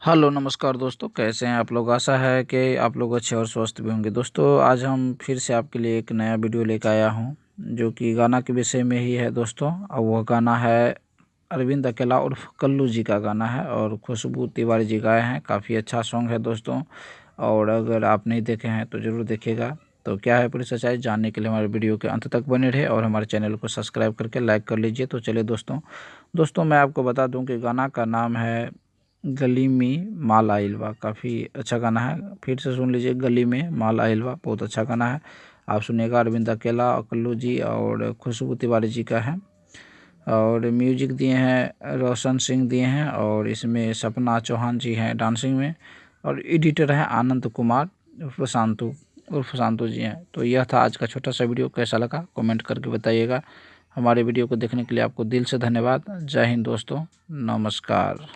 Hello नमस्कार दोस्तों, कैसे हैं आप लोग। आशा है कि आप लोग अच्छे और स्वस्थ भी होंगे। दोस्तों आज हम फिर से आपके लिए एक नया वीडियो लेकर आया हूं, जो कि गाना के विषय में ही है दोस्तों। और वह गाना है अरविंद अकेला उर्फ कल्लू जी का गाना है और खुशबू तिवारी जी गाए हैं। काफ़ी अच्छा सॉन्ग है दोस्तों, और अगर आप नहीं देखे हैं तो ज़रूर देखिएगा। तो क्या है पूरी सच्चाई जानने के लिए हमारे वीडियो के अंत तक बने रहे और हमारे चैनल को सब्सक्राइब करके लाइक कर लीजिए। तो चलिए दोस्तों मैं आपको बता दूं कि गाना का नाम है गली में माल आइल बा। काफ़ी अच्छा गाना है, फिर से सुन लीजिए। गली में माल आइल बा बहुत अच्छा गाना है, आप सुनिएगा। अरविंद अकेला और कल्लू जी और खुशबू तिवारी जी का है, और म्यूजिक दिए हैं रोशन सिंह दिए हैं, और इसमें सपना चौहान जी हैं डांसिंग में, और एडिटर है आनंद कुमार उर्फ शांतु जी हैं। तो यह था आज का छोटा सा वीडियो, कैसा लगा कमेंट करके बताइएगा। हमारे वीडियो को देखने के लिए आपको दिल से धन्यवाद। जय हिंद दोस्तों, नमस्कार।